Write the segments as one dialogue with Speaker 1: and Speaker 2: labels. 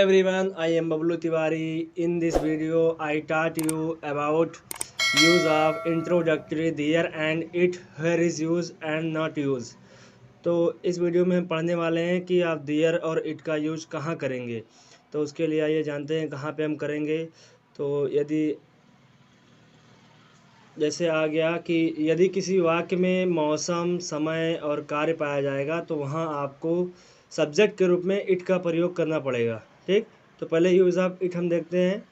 Speaker 1: everyone, I am Bablu Tiwari. In this video, I taught you about use of introductory there and it, where is use and not use. तो इस video में हम पढ़ने वाले हैं कि आप देयर और इट का यूज कहाँ करेंगे। तो उसके लिए आइए जानते हैं कहाँ पे हम करेंगे। तो यदि जैसे आ गया कि यदि किसी वाक्य में मौसम, समय और कार्य पाया जाएगा तो वहाँ आपको सब्जेक्ट के रूप में इट का प्रयोग करना पड़ेगा। ठीक, तो पहले यूज़ ऑफ इट हम देखते हैं।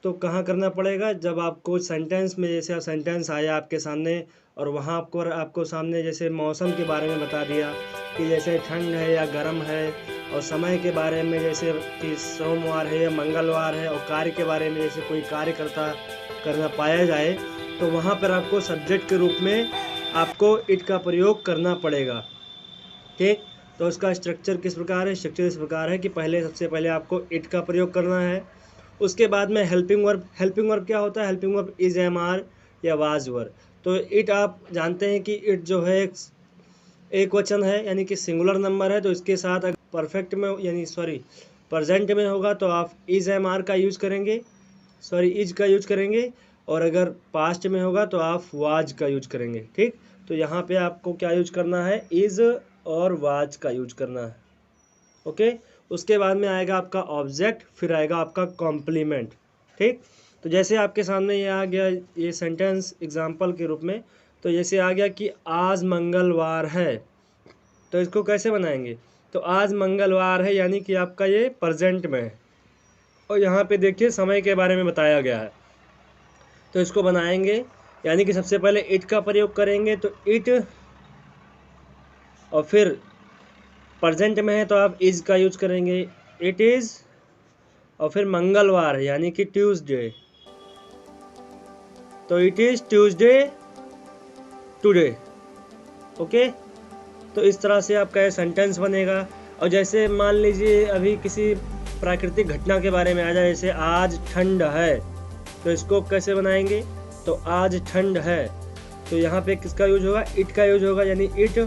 Speaker 1: तो कहाँ करना पड़ेगा, जब आपको सेंटेंस में, जैसे आप सेंटेंस आया आपके सामने और वहाँ आपको सामने जैसे मौसम के बारे में बता दिया कि जैसे ठंड है या गर्म है, और समय के बारे में जैसे कि सोमवार है या मंगलवार है, और कार्य के बारे में जैसे कोई कार्य करना पाया जाए, तो वहाँ पर आपको सब्जेक्ट के रूप में आपको इट का प्रयोग करना पड़ेगा। ठीक, तो उसका स्ट्रक्चर किस प्रकार है? स्ट्रक्चर इस प्रकार है कि सबसे पहले आपको इट का प्रयोग करना है। उसके बाद में हेल्पिंग वर्ब क्या होता है? Helping verb is, am, are या वाज वर। तो इट आप जानते हैं कि इट जो है एक वचन है, यानी कि सिंगुलर नंबर है। तो इसके साथ अगर परफेक्ट में प्रेजेंट में होगा तो आप इज, एम, आर का यूज करेंगे, इज का यूज करेंगे, और अगर पास्ट में होगा तो आप वाज का यूज करेंगे। ठीक, तो यहाँ पे आपको क्या यूज करना है? इज और वाज का यूज करना है। ओके, उसके बाद में आएगा आपका ऑब्जेक्ट, फिर आएगा आपका कॉम्प्लीमेंट। ठीक, तो जैसे आपके सामने ये आ गया, ये सेंटेंस एग्जांपल के रूप में, तो जैसे आ गया कि आज मंगलवार है, तो इसको कैसे बनाएंगे? तो आज मंगलवार है यानी कि आपका ये प्रेजेंट में है, और यहाँ पे देखिए समय के बारे में बताया गया है। तो इसको बनाएंगे, यानी कि सबसे पहले इट का प्रयोग करेंगे, तो इट, और फिर प्रेजेंट में है तो आप इज का यूज करेंगे, इट इज, और फिर मंगलवार है यानी कि ट्यूसडे, तो it is Tuesday today. Okay, तो इस तरह से आपका ये सेंटेंस बनेगा। और जैसे मान लीजिए अभी किसी प्राकृतिक घटना के बारे में आ जाए, जैसे आज ठंड है, तो इसको कैसे बनाएंगे? तो आज ठंड है, तो यहाँ पे किसका यूज होगा? इट का यूज होगा, यानी इट।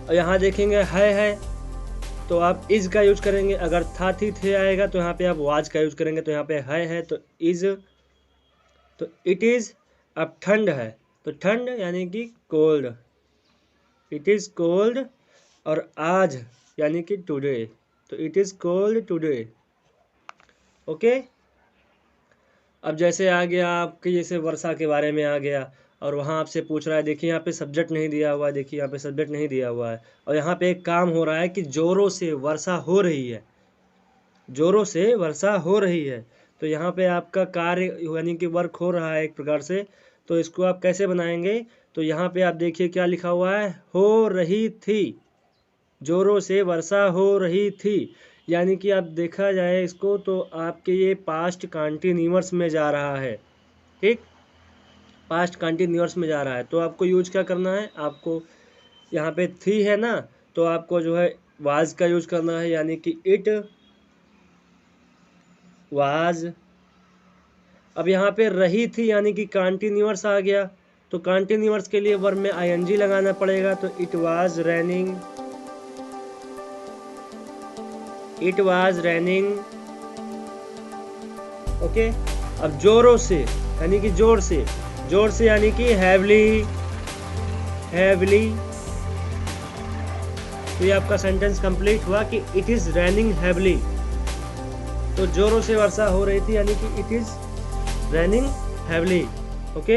Speaker 1: और यहाँ देखेंगे है, तो आप इज का यूज करेंगे। अगर था, थी, थे आएगा तो यहाँ पे आप वाज का यूज करेंगे। तो यहाँ पे है तो इज, तो इट इज। अब ठंड है तो ठंड यानी कि कोल्ड, इट इज कोल्ड, और आज यानी कि टुडे, तो it is cold today. Okay, अब जैसे आ गया आपके, जैसे वर्षा के बारे में आ गया, और वहाँ आपसे पूछ रहा है, देखिए यहाँ पे सब्जेक्ट नहीं दिया हुआ है, देखिए यहाँ पे सब्जेक्ट नहीं दिया हुआ है, और यहाँ पे एक काम हो रहा है कि जोरों से वर्षा हो रही है, जोरों से वर्षा हो रही है। तो यहाँ पे आपका कार्य यानी कि वर्क हो रहा है एक प्रकार से। तो इसको आप कैसे बनाएंगे? तो यहाँ पे आप देखिए क्या लिखा हुआ है, हो रही थी, जोरों से वर्षा हो रही थी, यानी कि आप देखा जाए इसको तो आपके ये पास्ट कंटिन्यूअस में जा रहा है। ठीक, पास्ट कंटिन्यूअस में जा रहा है। तो आपको यूज क्या करना है? आपको यहाँ पे थी है ना, तो आपको जो है वाज का यूज करना है, यानी कि इट वाज। अब यहाँ पे रही थी यानी कि कंटिन्यूअस आ गया, तो कंटिन्यूअस के लिए वर्ब में आईएनजी लगाना पड़ेगा। तो it was raining, it was raining. Okay, अब जोरों से यानी कि जोर से, जोर से यानी कि हैवली, हैवली। तो ये आपका सेंटेंस कंप्लीट हुआ कि इट इज रैनिंग हैवली, तो जोरों से वर्षा हो रही थी यानी कि it is raining heavily. Okay,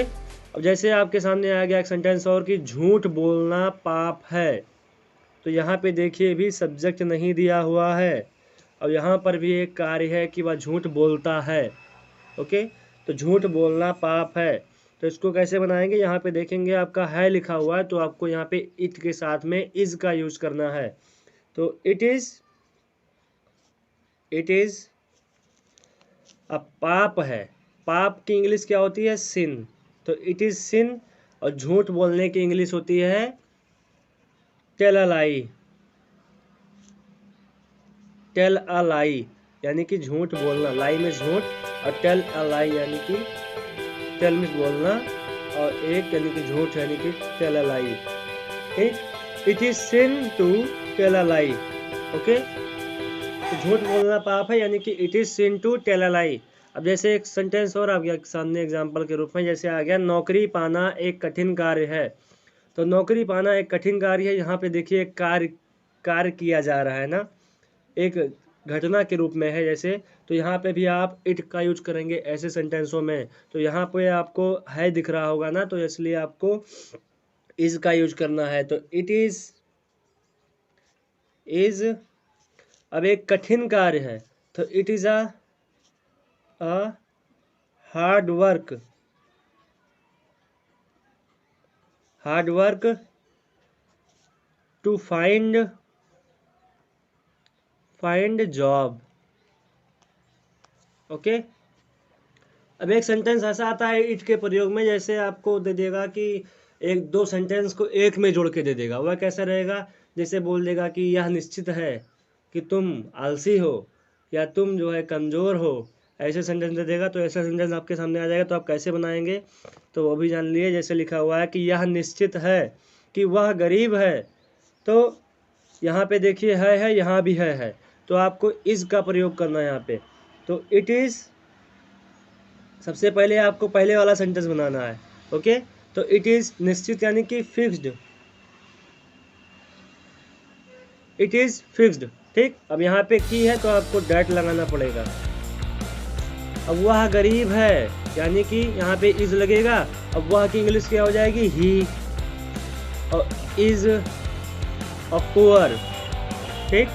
Speaker 1: अब जैसे आपके सामने आ गया एक सेंटेंस और कि झूठ बोलना पाप है, तो यहाँ पे देखिए भी सब्जेक्ट नहीं दिया हुआ है, और यहाँ पर भी एक कार्य है कि वह झूठ बोलता है। ओके, तो झूठ बोलना पाप है, तो इसको कैसे बनाएंगे? यहाँ पे देखेंगे आपका है लिखा हुआ है, तो आपको यहाँ पे इट के साथ में इज का यूज करना है। तो इट इज, इट इज। अब पाप है, पाप की इंग्लिश क्या होती है? सिन, तो इट इज सिन। और झूठ बोलने की इंग्लिश होती है tell a lie, tell a लाई यानी कि झूठ बोलना, लाई में झूठ, और टेल अ लाई यानी कि टेल में बोलना, और एक यानी कि झूठ यानी कि tell a lie. It is sin to tell a lie. Okay, तो झूठ बोलना पाप है, यानी कि it is sin to tell a lie. अब जैसे एक सेंटेंस और आ गया सामने एग्जांपल के रूप में, जैसे आ गया नौकरी पाना एक कठिन कार्य है। तो नौकरी पाना एक कठिन कार्य है, यहाँ पे देखिए कार्य किया जा रहा है ना, एक घटना के रूप में है जैसे। तो यहाँ पे भी आप इट का यूज करेंगे ऐसे सेंटेंसों में। तो यहाँ पे आपको है दिख रहा होगा ना, तो इसलिए आपको इज का यूज करना है। तो इट इज अब एक कठिन कार्य है, तो it is a hard work to find job. Okay. अब एक सेंटेंस ऐसा आता है इट के प्रयोग में, जैसे आपको दे देगा कि एक दो सेंटेंस को एक में जोड़ के दे देगा। वह कैसा रहेगा, जैसे बोल देगा कि यह निश्चित है कि तुम आलसी हो या तुम जो है कमज़ोर हो, ऐसे सेंटेंस दे देगा। तो ऐसा सेंटेंस आपके सामने आ जाएगा, तो आप कैसे बनाएंगे तो वो भी जान लिए। जैसे लिखा हुआ है कि यह निश्चित है कि वह गरीब है, तो यहाँ पे देखिए है यहाँ भी है, तो आपको इज का प्रयोग करना है यहाँ पे। तो इट इज़, सबसे पहले आपको पहले वाला सेंटेंस बनाना है। ओके। तो इट इज निश्चित यानी कि फिक्स्ड, इट इज फिक्स्ड। ठीक। अब यहाँ पे की है तो आपको डैट लगाना पड़ेगा। अब वह गरीब है, यानी कि यहाँ पे इज लगेगा। अब वह की इंग्लिश क्या हो जाएगी, ही, और इज अ पुअर। ठीक।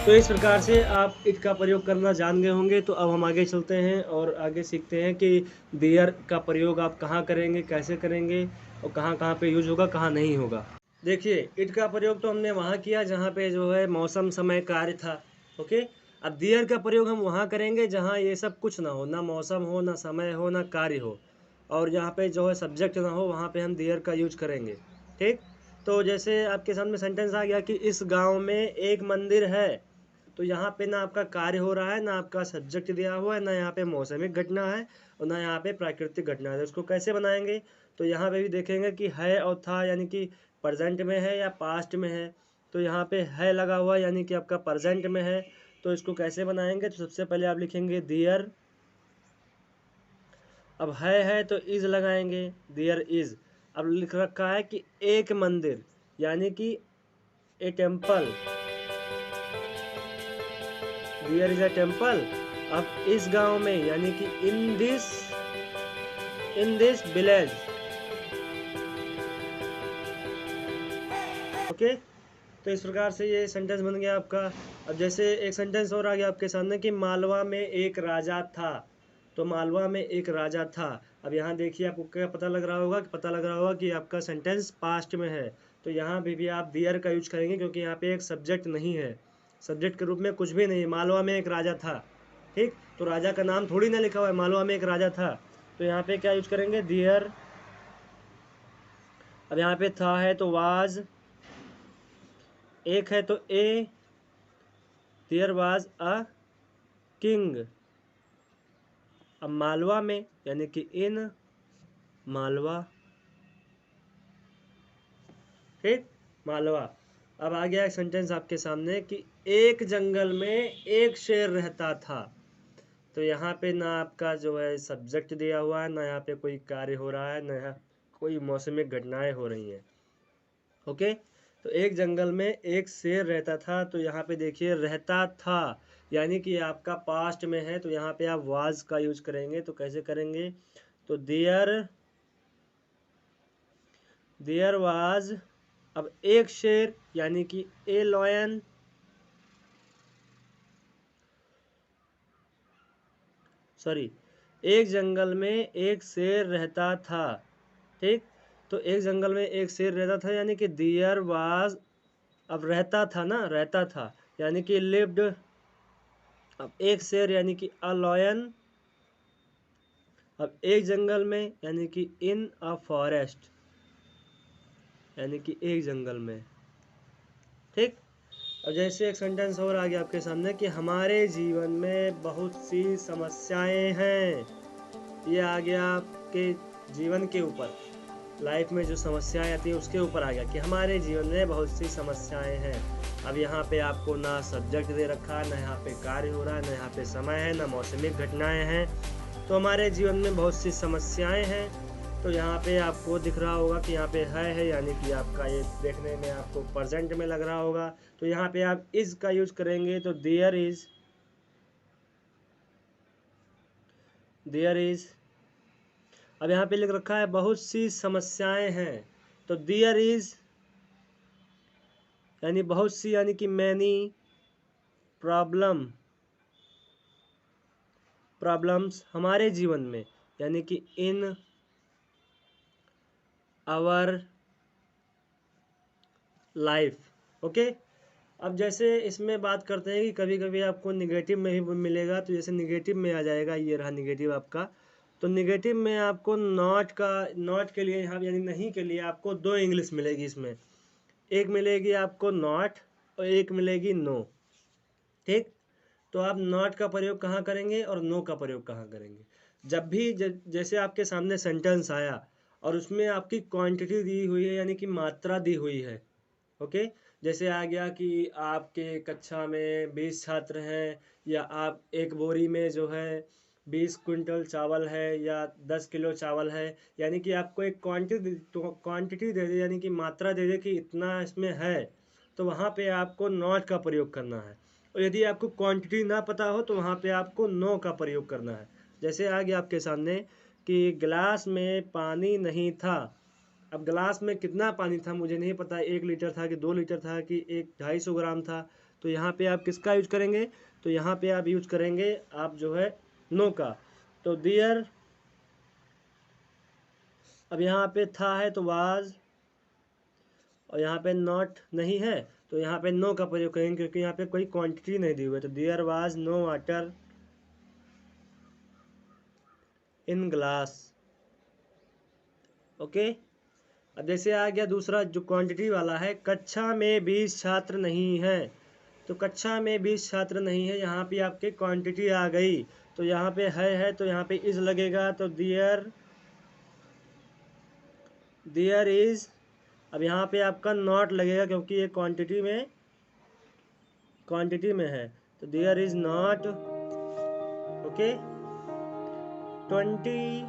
Speaker 1: तो इस प्रकार से आप इट का प्रयोग करना जान गए होंगे। तो अब हम आगे चलते हैं और आगे सीखते हैं कि देयर का प्रयोग आप कहाँ करेंगे, कैसे करेंगे, और कहाँ कहाँ पे यूज होगा, कहाँ नहीं होगा। देखिए इट का प्रयोग तो हमने वहाँ किया जहाँ पे जो है मौसम समय कार्य था। ओके। अब देयर का प्रयोग हम वहाँ करेंगे जहाँ ये सब कुछ ना हो, ना मौसम हो, ना समय हो, ना कार्य हो, और जहाँ पे जो है सब्जेक्ट ना हो, वहाँ पे हम देयर का यूज करेंगे। ठीक। तो जैसे आपके सामने सेंटेंस आ गया कि इस गांव में एक मंदिर है, तो यहाँ पे ना आपका कार्य हो रहा है, ना आपका सब्जेक्ट दिया हुआ है, ना यहाँ पे मौसमिक घटना है, और ना यहाँ पे प्राकृतिक घटना है। तो उसको कैसे बनाएंगे, तो यहाँ पे भी देखेंगे कि है और था, यानी कि प्रेजेंट में है या पास्ट में है। तो यहाँ पे है लगा हुआ यानी कि आपका प्रेजेंट में है। तो इसको कैसे बनाएंगे, तो सबसे पहले आप लिखेंगे देयर। अब है तो इज लगाएंगे, देयर इज। अब लिख रखा है कि एक मंदिर, यानी कि a temple, there is a temple. अब इस गांव में, यानी कि इन दिस विलेज। ओके। तो इस प्रकार से ये सेंटेंस बन गया आपका। अब जैसे एक सेंटेंस और आ गया आपके सामने कि मालवा में एक राजा था। तो मालवा में एक राजा था। अब यहाँ देखिए आपको क्या पता लग रहा होगा कि आपका सेंटेंस पास्ट में है। तो यहाँ भी आप देयर का यूज करेंगे, क्योंकि यहाँ पे एक सब्जेक्ट नहीं है, सब्जेक्ट के रूप में कुछ भी नहीं। मालवा में एक राजा था। ठीक। तो राजा का नाम थोड़ी ना लिखा हुआ है, मालवा में एक राजा था। तो यहाँ पे क्या यूज करेंगे, देयर। अब यहाँ पे था है तो वाज, एक है तो ए, देयर वाज अ किंग। अब मालवा में, यानी कि इन मालवा। ठीक। मालवा। अब आ गया एक सेंटेंस आपके सामने कि एक जंगल में एक शेर रहता था। तो यहाँ पे ना आपका जो है सब्जेक्ट दिया हुआ है, ना यहाँ पे कोई कार्य हो रहा है, ना यहाँ कोई मौसमिक घटनाएं हो रही हैं। ओके। तो एक जंगल में एक शेर रहता था। तो यहाँ पे देखिए रहता था, यानी कि आपका पास्ट में है, तो यहाँ पे आप वाज का यूज करेंगे। तो कैसे करेंगे, तो देयर वाज। अब एक शेर, यानी कि ए लॉयन, सॉरी, एक जंगल में एक शेर रहता था। ठीक। तो एक जंगल में एक शेर रहता था, यानी कि देयर वाज। अब रहता था ना, रहता था, यानी कि लिव्ड। अब एक शेर, यानी कि अ लॉयन। अब एक जंगल में, यानी कि इन अ फॉरेस्ट, यानी कि एक जंगल में। ठीक। अब जैसे एक सेंटेंस और आ गया आपके सामने कि हमारे जीवन में बहुत सी समस्याएं हैं। ये आ गया आपके जीवन के ऊपर। लाइफ में जो समस्याएं आती है उसके ऊपर आ गया कि हमारे जीवन में बहुत सी समस्याएं हैं। अब यहाँ पे आपको ना सब्जेक्ट दे रखा है, ना यहाँ पे कार्य हो रहा है, ना यहाँ पे समय है, ना मौसमिक घटनाएं हैं। तो हमारे जीवन में बहुत सी समस्याएं हैं। तो यहाँ पे आपको दिख रहा होगा कि यहाँ पे है यानी कि आपका ये देखने में आपको प्रेजेंट में लग रहा होगा। तो यहाँ पे आप इज का यूज करेंगे तो देयर इज। अब यहाँ पे लिख रखा है बहुत सी समस्याएं हैं, तो देयर इज यानी बहुत सी यानी कि मैनी प्रॉब्लम्स हमारे जीवन में, यानी कि इन आवर लाइफ। ओके। अब जैसे इसमें बात करते हैं कि कभी कभी आपको निगेटिव में भी मिलेगा, तो जैसे निगेटिव में आ जाएगा, ये रहा निगेटिव आपका। तो निगेटिव में आपको नॉट के लिए यहाँ यानी नहीं के लिए आपको दो इंग्लिश मिलेगी इसमें। एक मिलेगी आपको नॉट और एक मिलेगी नो। ठीक। तो आप नॉट का प्रयोग कहाँ करेंगे और नो का प्रयोग कहाँ करेंगे? जब भी जैसे आपके सामने सेंटेंस आया और उसमें आपकी क्वांटिटी दी हुई है यानी कि मात्रा दी हुई है। ओके। जैसे आ गया कि आपके कक्षा में 20 छात्र हैं, या आप एक बोरी में जो है 20 क्विंटल चावल है या 10 किलो चावल है, यानी कि आपको एक क्वांटिटी दे दे यानी कि मात्रा दे दे कि इतना इसमें है, तो वहाँ पे आपको नॉट का प्रयोग करना है। और यदि आपको क्वांटिटी ना पता हो तो वहाँ पे आपको नो का प्रयोग करना है। जैसे आ गया आपके सामने कि गिलास में पानी नहीं था। अब गिलास में कितना पानी था मुझे नहीं पता, 1 लीटर था कि 2 लीटर था कि 250 ग्राम था। तो यहाँ पे आप किसका यूज करेंगे? तो यहाँ पे आप यूज करेंगे आप जो है नो का। तो देयर, अब यहाँ पे था है तो वाज, और यहाँ पे नॉट नहीं है तो यहाँ पे नो का प्रयोग करेंगे, क्योंकि यहाँ पे कोई क्वांटिटी नहीं दी हुई है। तो there was no water in glass. Okay. अब जैसे आ गया दूसरा जो क्वांटिटी वाला है, कक्षा में 20 छात्र नहीं है। तो कक्षा में 20 छात्र नहीं है, यहाँ पे आपकी क्वांटिटी आ गई। तो यहाँ पे है तो यहाँ पे इज लगेगा। तो देयर इज। अब यहाँ पे आपका नॉट लगेगा क्योंकि ये क्वांटिटी में है। तो there is not. Okay. 20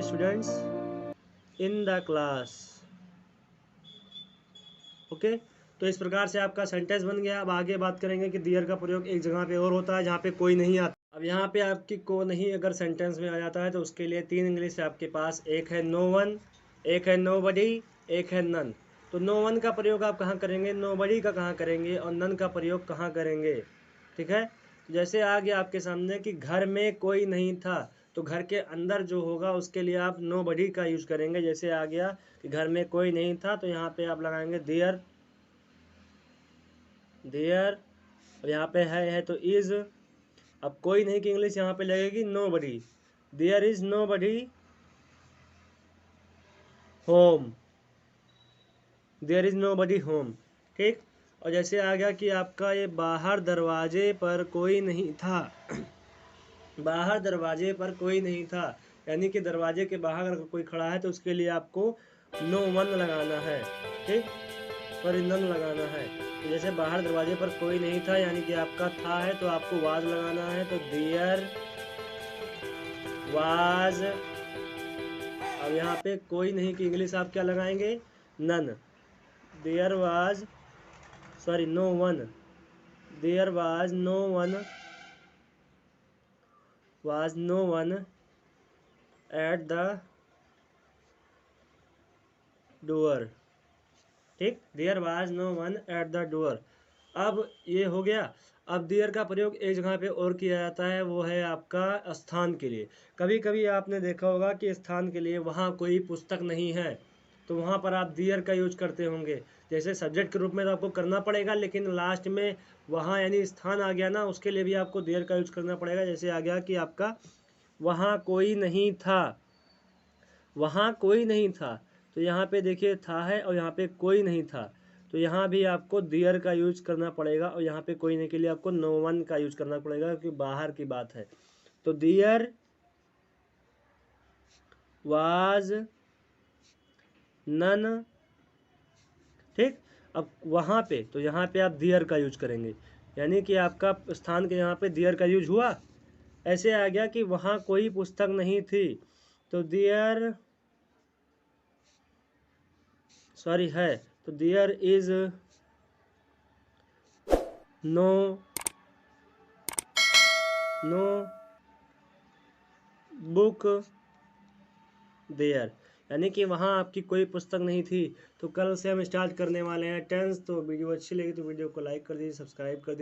Speaker 1: students in the class. Okay. तो इस प्रकार से आपका सेंटेंस बन गया। अब आगे बात करेंगे कि देयर का प्रयोग एक जगह पे और होता है जहाँ पे कोई नहीं आता। अब यहाँ पे आपकी को नहीं अगर सेंटेंस में आ जाता है तो उसके लिए 3 इंग्लिश है आपके पास, एक है नो वन, एक है नो बडी, एक है नन। तो नो वन का प्रयोग आप कहाँ करेंगे, नो बडी का कहाँ करेंगे, और नन का प्रयोग कहाँ करेंगे? ठीक है। जैसे आ गया आपके सामने कि घर में कोई नहीं था, तो घर के अंदर जो होगा उसके लिए आप नो बडी का यूज करेंगे। जैसे आ गया कि घर में कोई नहीं था, तो यहाँ पे आप लगाएंगे देयर। और यहाँ पे है तो इज। अब कोई नहीं की इंग्लिश यहाँ पे लगेगी nobody. There is nobody home. There is nobody home. ठीक। और जैसे आ गया कि आपका ये बाहर दरवाजे पर कोई नहीं था। बाहर दरवाजे पर कोई नहीं था, यानी कि दरवाजे के बाहर अगर कोई खड़ा है तो उसके लिए आपको नो वन लगाना है। ठीक। पर नन लगाना है। तो जैसे बाहर दरवाजे पर कोई नहीं था यानी कि आपका था है तो आपको वाज लगाना है। तो देयर वाज। अब यहाँ पे कोई नहीं की इंग्लिश आप क्या लगाएंगे, none. There was, sorry no one. There was no one at the door. ठीक। There was no one at the door. अब ये हो गया। अब देयर का प्रयोग एक जगह पे और किया जाता है, वो है आपका स्थान के लिए। कभी कभी आपने देखा होगा कि स्थान के लिए वहाँ कोई पुस्तक नहीं है, तो वहाँ पर आप देयर का यूज करते होंगे। जैसे सब्जेक्ट के रूप में तो आपको करना पड़ेगा, लेकिन लास्ट में वहाँ यानी स्थान आ गया ना, उसके लिए भी आपको देयर का यूज करना पड़ेगा। जैसे आ गया कि आपका वहाँ कोई नहीं था, वहाँ कोई नहीं था। तो यहाँ पे देखिए था है और यहाँ पे कोई नहीं था। तो यहाँ भी आपको देयर का यूज करना पड़ेगा और यहाँ पे कोई नहीं के लिए आपको नो वन का यूज करना पड़ेगा क्योंकि बाहर की बात है। तो देयर वाज नन, ठीक। अब वहाँ पे तो यहाँ पे आप देयर का यूज करेंगे, यानी कि आपका स्थान के यहाँ पे देयर का यूज हुआ। ऐसे आ गया कि वहाँ कोई पुस्तक नहीं थी, तो देयर सॉरी है, तो there is no book there, यानी कि वहाँ आपकी कोई पुस्तक नहीं थी। तो कल से हम स्टार्ट करने वाले हैं टेंस। तो वीडियो अच्छी लगी तो वीडियो को लाइक कर दीजिए, सब्सक्राइब कर दीजिए।